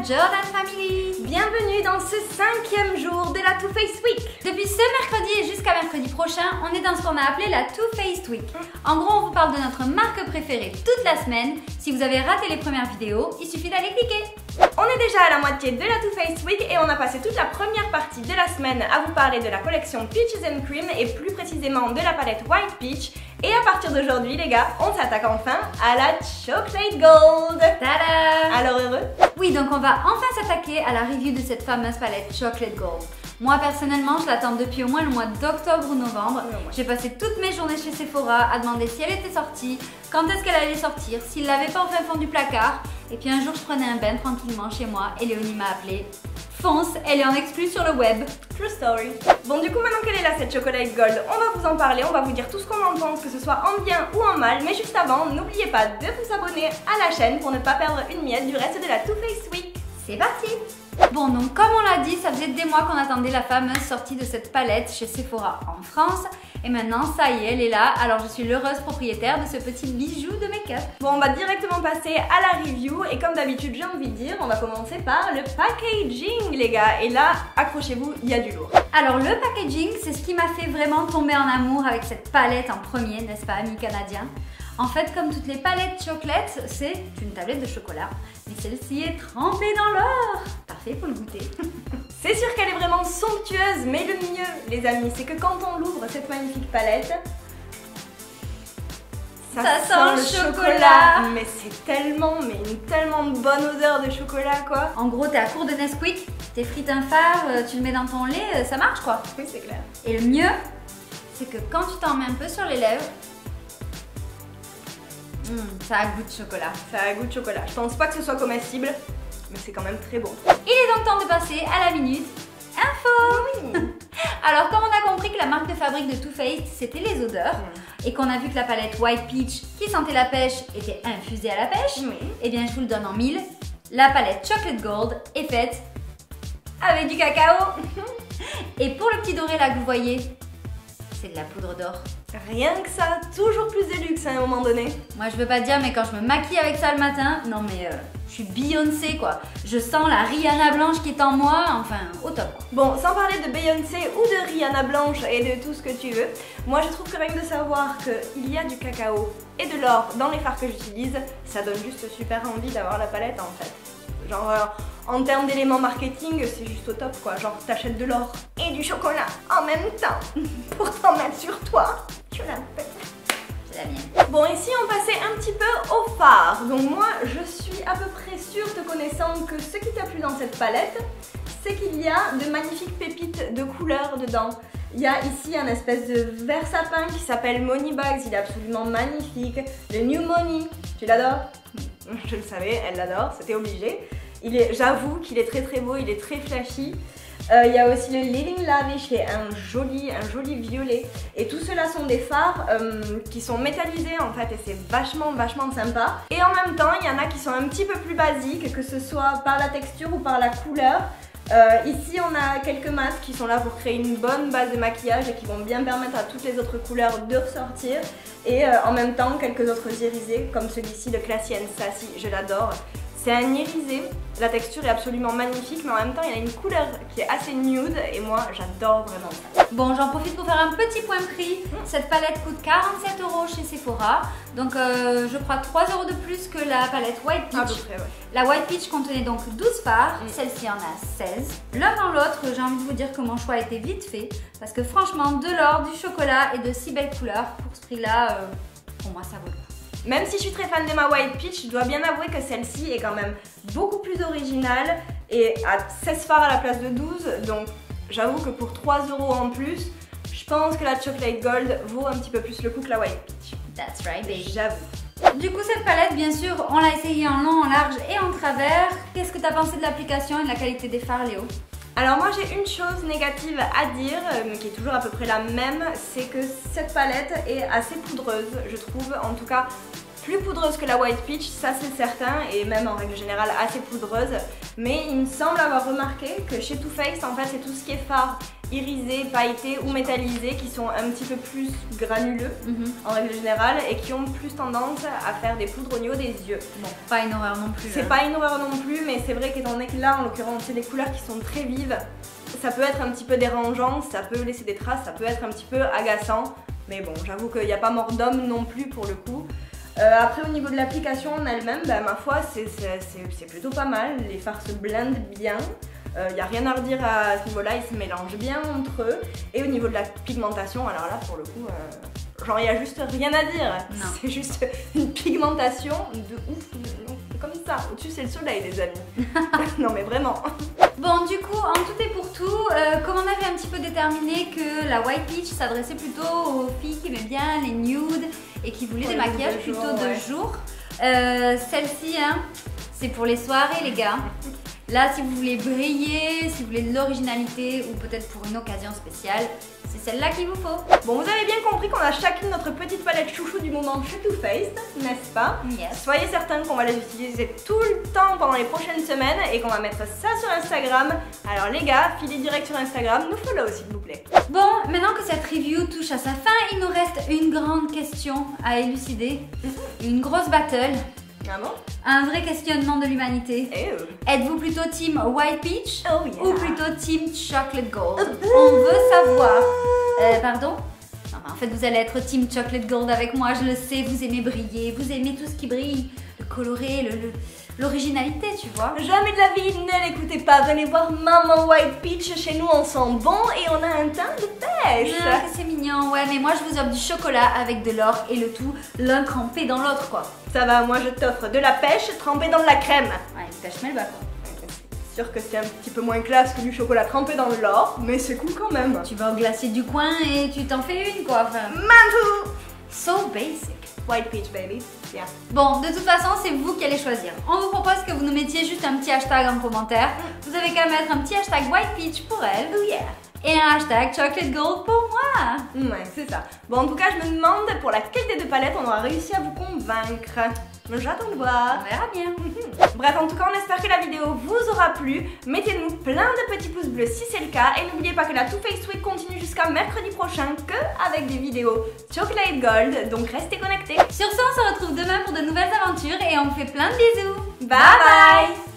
Jordan Family. Bienvenue dans ce 5e jour de la Too Faced Week. Depuis ce mercredi et jusqu'à mercredi prochain, on est dans ce qu'on a appelé la Too Faced Week. En gros, on vous parle de notre marque préférée toute la semaine. Si vous avez raté les premières vidéos, il suffit d'aller cliquer. On est déjà à la moitié de la Too Faced Week et on a passé toute la première partie de la semaine à vous parler de la collection Peaches and Cream et plus précisément de la palette White Peach. Et à partir d'aujourd'hui, les gars, on s'attaque enfin à la Chocolate Gold. Tada! Alors heureux? Oui, donc on va enfin s'attaquer à la review de cette fameuse palette Chocolate Gold. Moi personnellement, je l'attends depuis au moins le mois d'octobre ou novembre. J'ai passé toutes mes journées chez Sephora à demander si elle était sortie, quand est-ce qu'elle allait sortir, s'il l'avait pas au fin fond du placard. Et puis un jour, je prenais un bain tranquillement chez moi et Léonie m'a appelé. Fonce, elle est en exclu sur le web. True story. Bon, du coup, maintenant qu'elle est là, cette Chocolate Gold, on va vous en parler, on va vous dire tout ce qu'on en pense, que ce soit en bien ou en mal. Mais juste avant, n'oubliez pas de vous abonner à la chaîne pour ne pas perdre une miette du reste de la Too Faced Week. C'est parti! Bon, donc comme on l'a dit, ça faisait des mois qu'on attendait la fameuse sortie de cette palette chez Sephora en France. Et maintenant, ça y est, elle est là. Alors je suis l'heureuse propriétaire de ce petit bijou de make-up. Bon, on va directement passer à la review. Et comme d'habitude, j'ai envie de dire, on va commencer par le packaging, les gars. Et là, accrochez-vous, il y a du lourd. Alors le packaging, c'est ce qui m'a fait vraiment tomber en amour avec cette palette en premier, n'est-ce pas, amis canadiens? En fait, comme toutes les palettes chocolates, c'est une tablette de chocolat. Mais celle-ci est trempée dans l'or. Parfait pour le goûter. C'est sûr qu'elle est vraiment somptueuse, mais le mieux, les amis, c'est que quand on l'ouvre, cette magnifique palette, ça sent le chocolat. Mais c'est tellement, mais une tellement bonne odeur de chocolat, quoi. En gros, t'es à court de Nesquik, t'es frites un phare, tu le mets dans ton lait, ça marche, quoi. Oui, c'est clair. Et le mieux, c'est que quand tu t'en mets un peu sur les lèvres, ça a goût de chocolat. Ça a goût de chocolat. Je pense pas que ce soit comestible, mais c'est quand même très bon. Il est donc temps de passer à la minute info. Oui. Alors, comme on a compris que la marque de fabrique de Too Faced, c'était les odeurs, et qu'on a vu que la palette White Peach, qui sentait la pêche, était infusée à la pêche, et bien je vous le donne en mille, la palette Chocolate Gold est faite avec du cacao. Et pour le petit doré là que vous voyez, c'est de la poudre d'or. Rien que ça, toujours plus de luxe à un moment donné. Moi je veux pas dire, mais quand je me maquille avec ça le matin, non mais je suis Beyoncé quoi. Je sens la Rihanna blanche qui est en moi, enfin au top. Bon, sans parler de Beyoncé ou de Rihanna blanche et de tout ce que tu veux, moi je trouve que rien que de savoir qu'il y a du cacao et de l'or dans les fards que j'utilise, ça donne juste super envie d'avoir la palette en fait. Genre en termes d'éléments marketing, c'est juste au top quoi. Genre t'achètes de l'or et du chocolat en même temps pour t'en mettre sur toi. Tu l'as fait. C'est la mienne. Bon, et si on passait un petit peu au fard. Donc moi je suis à peu près sûre, te connaissant, que ce qui t'a plu dans cette palette, c'est qu'il y a de magnifiques pépites de couleurs dedans. Il y a ici un espèce de vert sapin qui s'appelle Money Bags, il est absolument magnifique. Le New Money, tu l'adores? Je le savais, elle l'adore, c'était obligé. J'avoue qu'il est très très beau, il est très flashy. Il y a aussi le Living Lavish qui est un joli violet. Et tout cela sont des fards qui sont métallisés en fait et c'est vachement sympa. Et en même temps, il y en a qui sont un petit peu plus basiques, que ce soit par la texture ou par la couleur. Ici on a quelques masques qui sont là pour créer une bonne base de maquillage et qui vont bien permettre à toutes les autres couleurs de ressortir. Et en même temps quelques autres irisés comme celui-ci, le Classy and Sassy, je l'adore. C'est un irisé, la texture est absolument magnifique, mais en même temps il y a une couleur qui est assez nude et moi j'adore vraiment ça. Bon, j'en profite pour faire un petit point prix. Cette palette coûte 47 € chez Sephora, donc je crois 3 € de plus que la palette White Peach. À peu près, ouais. La White Peach contenait donc 12 fards, celle-ci en a 16. L'un dans l'autre, j'ai envie de vous dire que mon choix a été vite fait, parce que franchement, de l'or, du chocolat et de si belles couleurs, pour ce prix-là, pour moi ça vaut le coup. Même si je suis très fan de ma White Peach, je dois bien avouer que celle-ci est quand même beaucoup plus originale et à 16 fards à la place de 12, donc j'avoue que pour 3 € en plus, je pense que la Chocolate Gold vaut un petit peu plus le coup que la White Peach. That's right, baby. J'avoue. Du coup, cette palette, bien sûr, on l'a essayée en long, en large et en travers. Qu'est-ce que tu as pensé de l'application et de la qualité des fards, Léo? Alors moi j'ai une chose négative à dire, mais qui est toujours à peu près la même, c'est que cette palette est assez poudreuse, je trouve, en tout cas plus poudreuse que la White Peach, ça c'est certain, et même en règle générale assez poudreuse, mais il me semble avoir remarqué que chez Too Faced, en fait c'est tout ce qui est fard irisés, pailletés ou métallisés qui sont un petit peu plus granuleux en règle générale et qui ont plus tendance à faire des poudres au niveau des yeux. Bon, pas une horreur non plus. C'est pas une horreur non plus, mais c'est vrai qu'étant donné que là, en l'occurrence, c'est des couleurs qui sont très vives, ça peut être un petit peu dérangeant, ça peut laisser des traces, ça peut être un petit peu agaçant. Mais bon, j'avoue qu'il n'y a pas mort d'homme non plus pour le coup. Après au niveau de l'application en elle-même, bah, ma foi c'est plutôt pas mal, les fards se blendent bien, il n'y a rien à redire à ce niveau-là, ils se mélangent bien entre eux. Et au niveau de la pigmentation, alors là pour le coup, genre il n'y a juste rien à dire, c'est juste une pigmentation de ouf, comme ça, au-dessus c'est le soleil les amis, non mais vraiment. Bon, du coup, en tout et pour tout, comme on avait un petit peu déterminé que la White Peach s'adressait plutôt aux filles qui aimaient bien les nudes et qui voulaient des maquillages plutôt de jour, celle-ci, hein, c'est pour les soirées les gars. Là, si vous voulez briller, si vous voulez de l'originalité ou peut-être pour une occasion spéciale, c'est celle-là qu'il vous faut. Bon, vous avez bien compris qu'on a chacune notre petite palette chouchou du moment chez Too Faced, n'est-ce pas? Yes. Soyez certains qu'on va les utiliser tout le temps pendant les prochaines semaines et qu'on va mettre ça sur Instagram. Alors les gars, filez direct sur Instagram, nous follow s'il vous plaît. Bon, maintenant que cette review touche à sa fin, il nous reste une grande question à élucider. Une grosse battle. Ah bon? Un vrai questionnement de l'humanité. Êtes-vous plutôt team White Peach ou plutôt team Chocolate Gold? On veut savoir. Pardon? Non, mais en fait, vous allez être team Chocolate Gold avec moi, je le sais. Vous aimez briller, vous aimez tout ce qui brille. Le coloré, l'originalité, tu vois. Jamais de la vie, ne l'écoutez pas. Venez voir Maman White Peach. Chez nous, on sent bon et on a un teint de pêche. Ah, c'est mignon, ouais, mais moi je vous offre du chocolat avec de l'or et le tout, l'un trempé dans l'autre, quoi. Ça va, moi je t'offre de la pêche trempée dans de la crème. Ouais, une pêche melba, quoi. C'est sûr que c'est un petit peu moins classe que du chocolat trempé dans l'or, mais c'est cool quand même. Tu vas au glacier du coin et tu t'en fais une, quoi. Enfin, Mantou! So basic. White Peach, baby. Yeah. Bon, de toute façon, c'est vous qui allez choisir. On vous propose que vous nous mettiez juste un petit hashtag en commentaire. Vous avez qu'à mettre un petit hashtag White Peach pour elle. Oh yeah. Et un hashtag Chocolate Gold pour moi. Ouais, c'est ça. Bon, en tout cas, je me demande pour laquelle des deux palettes on aura réussi à vous convaincre. J'attends de voir. On verra bien. Bref, en tout cas, on espère que la vidéo vous aura plu. Mettez-nous plein de petits pouces bleus si c'est le cas. Et n'oubliez pas que la Too Faced Week continue jusqu'à mercredi prochain que avec des vidéos Chocolate Gold. Donc restez connectés. Sur ce, on se retrouve demain pour de nouvelles aventures et on vous fait plein de bisous. Bye bye.